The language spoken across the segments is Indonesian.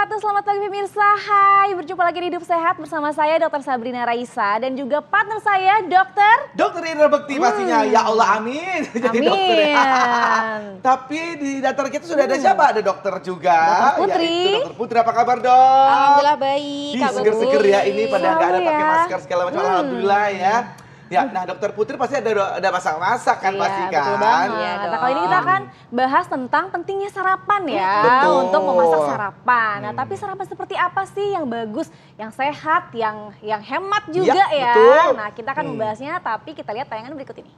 wabarakatuh, selamat pagi pemirsa. Hai, berjumpa lagi di Hidup Sehat bersama saya Dr. Sabrina Raisa dan juga partner saya Dr. Indra Bekti pastinya. Ya Allah, amin. Jadi Amin. dokter ya. Tapi di daftar kita sudah ada siapa? Ada dokter juga. Dr. Putri. Yaitu Dr. Putri, apa kabar dok? Alhamdulillah baik. Ih, seger-seger ya ini pada nggak ada pakai ya. masker segala macam. Alhamdulillah ya. Ya, nah Dokter Putri pasti ada masak-masak kan Iya, pasti kan? betul banget. Iya Nah, kali ini kita akan bahas tentang pentingnya sarapan ya, Betul. untuk memasak sarapan. Nah, tapi sarapan seperti apa sih yang bagus, yang sehat, yang hemat juga Iya, ya? betul. Nah, kita akan membahasnya, tapi kita lihat tayangan berikut ini.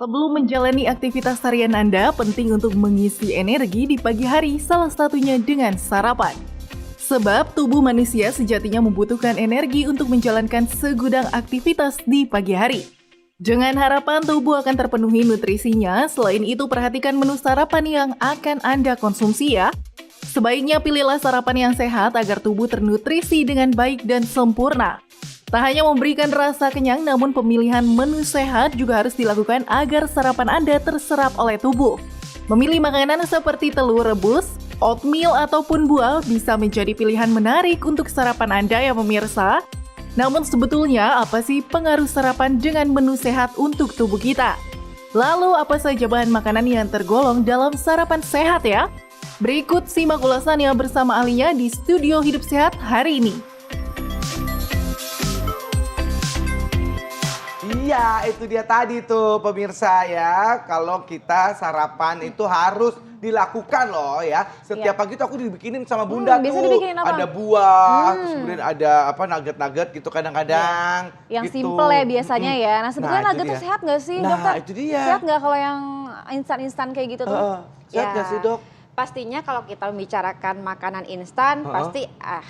Sebelum menjalani aktivitas harian Anda, penting untuk mengisi energi di pagi hari, salah satunya dengan sarapan. Sebab tubuh manusia sejatinya membutuhkan energi untuk menjalankan segudang aktivitas di pagi hari. Jangan harapan tubuh akan terpenuhi nutrisinya, selain itu perhatikan menu sarapan yang akan Anda konsumsi ya. Sebaiknya pilihlah sarapan yang sehat agar tubuh ternutrisi dengan baik dan sempurna. Tak hanya memberikan rasa kenyang, namun pemilihan menu sehat juga harus dilakukan agar sarapan Anda terserap oleh tubuh. Memilih makanan seperti telur rebus, oatmeal ataupun buah bisa menjadi pilihan menarik untuk sarapan Anda ya pemirsa. Namun sebetulnya apa sih pengaruh sarapan dengan menu sehat untuk tubuh kita? Lalu apa saja bahan makanan yang tergolong dalam sarapan sehat ya? Berikut simak ulasannya bersama ahlinya di Studio Hidup Sehat hari ini. Iya, itu dia tadi tuh pemirsa ya. Kalau kita sarapan itu harus dilakukan loh ya. Setiap pagi tuh aku dibikinin sama bunda tuh. Biasa dibikinin apa? Ada buah, terus kemudian ada apa nugget-nugget gitu kadang-kadang. Yang gitu. simple ya biasanya ya. Nah, sebetulnya Nah, itu nugget tuh dia. sehat nggak sih, Nah, dokter? itu dia. Sehat nggak kalau yang instan-instan kayak gitu tuh? Sehat nggak sih dok? Pastinya kalau kita membicarakan makanan instan, pasti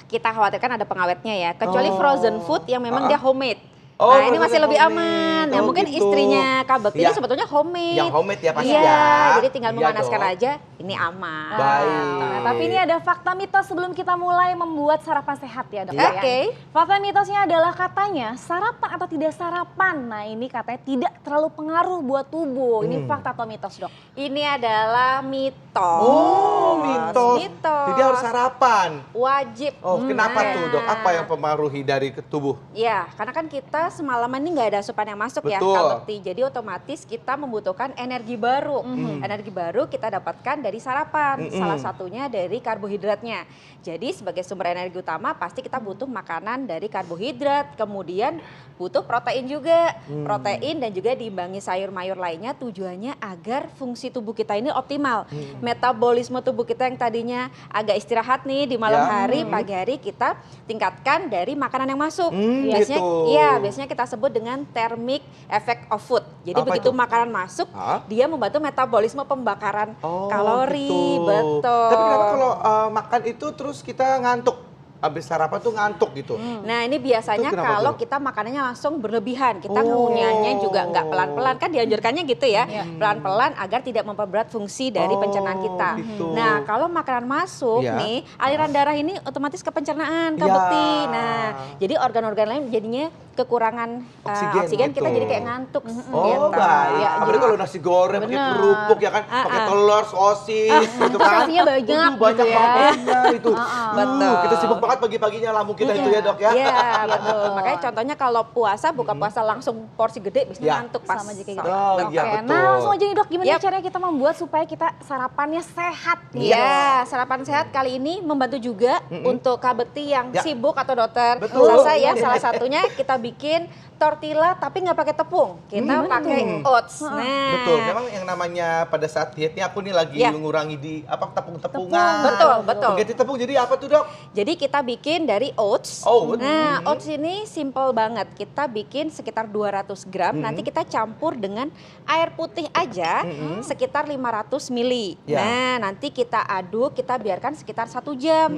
kita khawatirkan ada pengawetnya ya. Kecuali frozen food yang memang dia homemade. Oh, Nah ini frozen masih lebih homemade. aman. Yang Oh, mungkin gitu. istrinya Kak Bekti Iya. ini sebetulnya homemade. Yang homemade ya pasti Iya, ya. jadi tinggal Iya memanaskan dong. aja, ini aman. Baik. Nah, tapi ini ada fakta mitos sebelum kita mulai membuat sarapan sehat ya dokter ya. Oke. Fakta mitosnya adalah katanya sarapan atau tidak sarapan. Nah ini katanya tidak terlalu pengaruh buat tubuh. Ini fakta atau mitos dok? Ini adalah mitos. Oh, mitos. Mitos. Jadi harus sarapan. Wajib. Oh, kenapa Nah. tuh dok? Apa yang mempengaruhi dari tubuh? Ya, karena kan kita semalaman ini nggak ada asupan yang masuk ya, Betul. Kak Bekti. Jadi otomatis kita membutuhkan energi baru. Energi baru kita dapatkan dari sarapan. Salah satunya dari karbohidratnya. Jadi sebagai sumber energi utama pasti kita butuh makanan dari karbohidrat. Kemudian butuh protein juga. Protein dan juga diimbangi sayur-mayur lainnya tujuannya agar fungsi tubuh kita ini optimal. Metabolisme tubuh kita yang tadinya agak istirahat nih di malam Ya. hari, pagi hari kita tingkatkan dari makanan yang masuk. Biasanya Gitu. iya, biasanya kita sebut dengan thermic effect of food. Jadi Apa begitu itu? makanan masuk, Hah? dia membantu metabolisme pembakaran Oh, kalori. gitu. Betul. Tapi kenapa kalau makan itu terus kita ngantuk? Habis sarapan tuh ngantuk gitu. Nah ini biasanya Itu kenapa kalau tuh? kita makanannya langsung berlebihan, kita Oh. ngunyahnya juga nggak pelan-pelan, kan dianjurkannya gitu ya, pelan-pelan agar tidak memperberat fungsi dari Oh, pencernaan kita. gitu. Nah kalau makanan masuk Iya. nih, aliran darah ini otomatis ke pencernaan, Kak Ya. Bekti. Nah jadi organ-organ lain jadinya kekurangan oksigen, gitu. kita jadi kayak ngantuk. Oh gitu. baik. Ya, Apalagi kalau nasi goreng pakai kerupuk ya kan, pakai telur, sosis gitu kan. Sosinya banyak Aduh, banyak gitu ya. bangetnya itu. Betul. Kita sibuk banget pagi-paginya lambung kita itu ya dok ya. Iya betul. Makanya contohnya kalau puasa buka puasa langsung porsi gede biasanya Ya. ngantuk pas. Sama aja kayak gitu. Oh Betul. iya Oke, betul. nah langsung aja nih dok, gimana Yap. caranya kita membuat supaya kita sarapannya sehat nih? Iya, sarapan sehat kali ini membantu juga untuk Kak Bekti yang Ya. sibuk atau dokter. Betul. Sasa ya, salah satunya kita bikin tortilla tapi nggak pakai tepung. Kita pakai oats. Nah, Betul, memang yang namanya pada saat dietnya aku nih lagi Ya. mengurangi di apa tepung-tepungan. Betul, betul. Ganti tepung jadi apa tuh dok? Jadi kita bikin dari oats. Oats. Nah, oats ini simple banget. Kita bikin sekitar 200 gram. Nanti kita campur dengan air putih aja sekitar 500 mili. Ya. Nah, nanti kita aduk, kita biarkan sekitar 1 jam.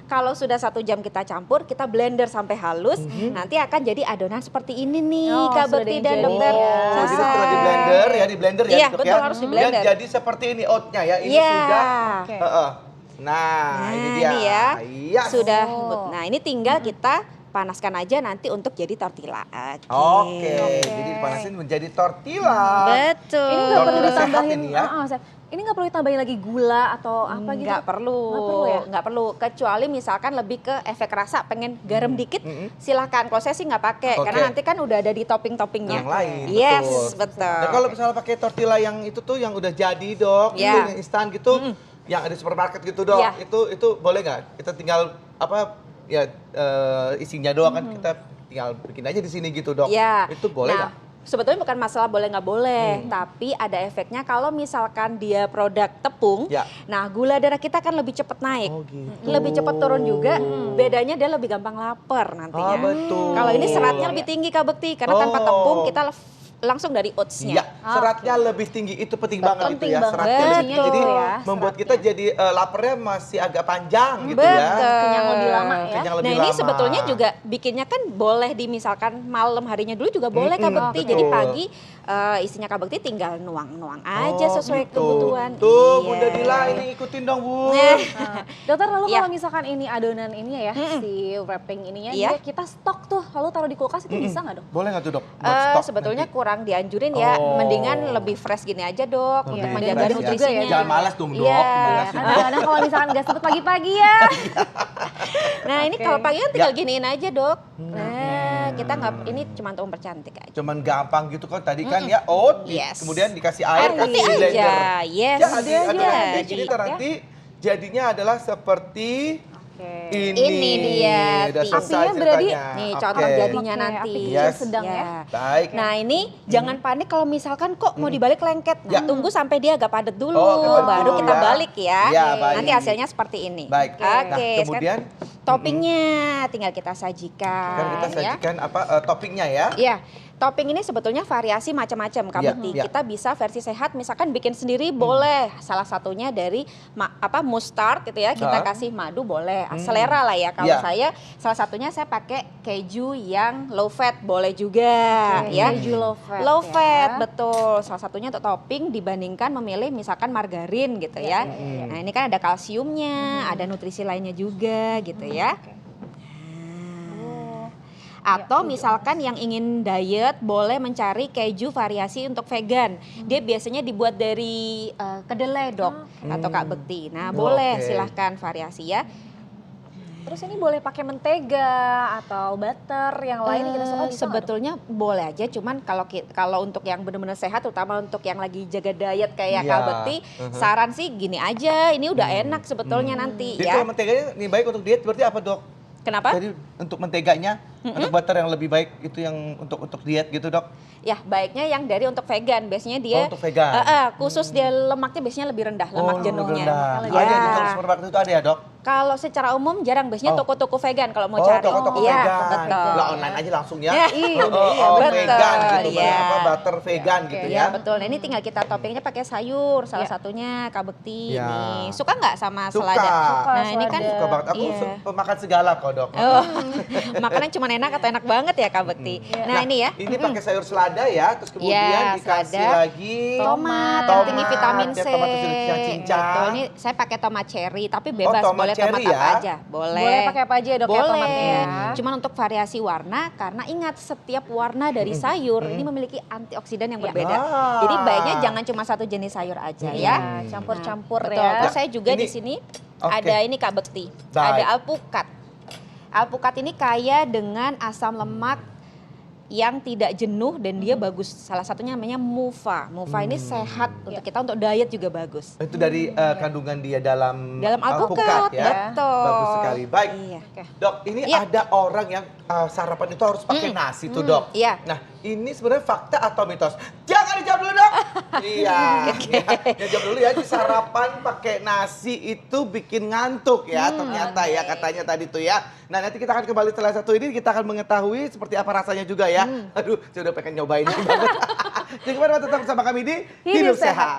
Kalau sudah 1 jam kita campur, kita blender sampai halus. Nanti akan jadi adonan adonan seperti ini nih, Oh, Kak sudah Bekti ada dan yang Dokter jadi. Oh, jadi Sasa. setelah di blender ya, Iya, Dok, betul, ya. harus di blender. Dan jadi seperti ini oatnya ya, ini Iya. sudah. Oke. Nah, ini dia. ini ya, Iya. sudah. Oh. Nah, ini tinggal kita panaskan aja nanti untuk jadi tortilla. Oke, jadi dipanasin menjadi tortilla. Betul. Ini nggak perlu Tortilla sehat ditambahin, ini ya. ini nggak perlu ditambahin lagi gula atau apa gitu? Nggak perlu, Nggak perlu ya? nggak perlu. Kecuali misalkan lebih ke efek rasa, pengen garam dikit, silahkan. Kalau saya sih nggak pakai, Oke. karena nanti kan udah ada di topping-toppingnya. Yang lain, Yes, betul. betul. Nah, kalau misalnya pakai tortilla yang itu tuh yang udah jadi, Dok, Ya. itu yang instan gitu, yang ada di supermarket gitu, Dok. Ya. Itu boleh nggak? Kita tinggal ya isinya doang kan, kita tinggal bikin aja di sini gitu, Dok. Ya. Itu boleh Nah, nggak? sebetulnya bukan masalah boleh nggak boleh, tapi ada efeknya kalau misalkan dia produk tepung. Ya. Nah, gula darah kita kan lebih cepat naik, Oh, gitu. lebih cepat turun juga. Bedanya dia lebih gampang lapar nantinya. betul. Kalau ini seratnya lebih tinggi, Kak Bekti, karena tanpa tepung kita langsung dari Iya, oatsnya. seratnya lebih tinggi, itu penting banget itu Penting ya, banget. seratnya lebih tinggi. Betul. Jadi Ya, membuat seratnya. kita jadi laparnya masih agak panjang gitu Betul. ya. Kenyang lebih lama ya. Kenyang lebih Nah ini lama. sebetulnya juga bikinnya kan boleh dimisalkan malam harinya dulu juga boleh Kak Bekti. betul. Jadi pagi isinya Kak Bekti tinggal nuang-nuang aja Oh, sesuai gitu. kebutuhan. Tuh, Iya. Bunda Dila ini ikutin dong, Bu. Nah, Dokter, lalu Iya. kalau misalkan ini adonan ini ya, si wrapping ininya, Iya. dia kita stok tuh, lalu taruh di kulkas itu bisa nggak, Dok? Boleh nggak tuh, Dok? Buat stok sebetulnya nanti? kurang dianjurin ya, Oh. mendingan lebih fresh gini aja Dok, untuk Lebih menjaga fresh ya. nutrisinya. Jangan malas dong, Dok. Iya. Gimana sih, Dok? Kadang-kadang kalau misalkan nggak sempet pagi-pagi ya. Nah ini Oke. kalau pagi kan tinggal Ya. giniin aja Dok. Nah kita nggak, ini cuma untuk mempercantik aja. Cuman gampang gitu kan tadi kan ya oat, Yes. kemudian dikasih air, Air kasih putih di blender. aja, yes. Jadi Udah adonan aja. kayak gini ntar nanti jadinya adalah seperti Oke. Ini dia, Udah Ti. selesai Apinya berarti- ceritanya. Nih Oke. contoh jadinya Oke, nanti. api Yes. sedang ya. Baik. Nah ini jangan panik kalau misalkan kok mau dibalik lengket. Nah, Ya. tunggu sampai dia agak padat dulu, Oh, padat baru dulu kita ya. balik ya. Ya, baik. Nanti hasilnya seperti ini. Baik. Oke. Nah, sekarang kemudian toppingnya tinggal kita sajikan. kan kita ya. sajikan apa toppingnya ya. Iya, topping ini sebetulnya variasi macam-macam Kak Iya, Bekti. iya. Kita bisa versi sehat, misalkan bikin sendiri boleh. Salah satunya dari mustard gitu ya. Kita kasih madu boleh. Selera lah ya. Kalau Iya. saya salah satunya saya pakai keju yang low fat boleh juga ya. Keju low fat Low ya. fat, betul. Salah satunya untuk topping dibandingkan memilih misalkan margarin gitu ya. Nah, ini kan ada kalsiumnya, ada nutrisi lainnya juga gitu ya. Atau misalkan yang ingin diet boleh mencari keju variasi untuk vegan. Dia biasanya dibuat dari kedelai Dok atau Kak Bekti. Nah boleh Oke. silahkan variasi ya. Terus ini boleh pakai mentega atau butter yang lain yang kita suka bisa nggak, Dok? Sebetulnya boleh aja, cuman kalau untuk yang benar-benar sehat, terutama untuk yang lagi jaga diet kayak Iya. Kak Bekti, saran sih gini aja, ini udah enak sebetulnya nanti Jadi ya. kalau menteganya ini baik untuk diet berarti apa, Dok? Kenapa? Jadi untuk menteganya, untuk butter yang lebih baik itu yang untuk diet gitu, Dok? Ya baiknya yang dari untuk vegan, biasanya dia Oh, untuk vegan. khusus dia lemaknya biasanya lebih rendah, lemak jenuhnya. Rendah. Ya. Ada di toko supermarket itu ada ya, Dok? Kalau secara umum jarang, biasanya Oh. toko-toko vegan kalau mau Oh, cari. toko-toko Iya, vegan. betul. Lah online aja langsung ya. Iya, Vegan gitu, iya. apa butter vegan gitu Iya ya. betul. Nah ini tinggal kita toppingnya pakai sayur, salah satunya Kak Bekti. Ya. Nih. Suka nggak sama Suka. selada? Suka Nah ini kan selada. Suka banget. Aku iya. pemakan segala kok, Dok. Oh, makanan cuma enak atau enak banget ya Kak Bekti. Nah ini ya. Ini pakai sayur selada ya, terus kemudian Iya, dikasih selada. lagi Tomat yang tinggi tomat, vitamin ya, C. tomat yang cincang. Betul, ini saya pakai tomat cherry, tapi bebas tomat boleh tomat cherry apa ya? aja. Boleh. Boleh pakai apa aja ya, Dok, ya, Boleh. tomatnya ya? Cuman untuk variasi warna, karena ingat setiap warna dari sayur ini memiliki antioksidan yang berbeda. Ah. Jadi baiknya jangan cuma satu jenis sayur aja ya. Ya, campur-campur Betul. ya. Terus saya juga Ini- di sini Oke. ada ini Kak Bekti. Baik. Ada alpukat. Alpukat ini kaya dengan asam lemak yang tidak jenuh dan dia bagus. Salah satunya namanya mufa. Mufa ini sehat untuk kita, untuk diet juga bagus. Itu dari kandungan dia dalam Alpukat, ya. betul. Bagus sekali. Baik. Iya. Dok, ini Iya. ada orang yang sarapan itu harus pakai nasi tuh, Dok. Iya. Nah, ini sebenarnya fakta atau mitos? Jangan dijawab dulu, Dok. Iya. Ya, jawab dulu ya. Di sarapan pakai nasi itu bikin ngantuk ya, ternyata ya katanya tadi tuh ya. Nah, nanti kita akan kembali setelah satu ini, kita akan mengetahui seperti apa rasanya juga ya. Aduh, saya udah pengen nyobain banget. Jadi kemarin tetap bersama kami di Hidup Hidup Sehat.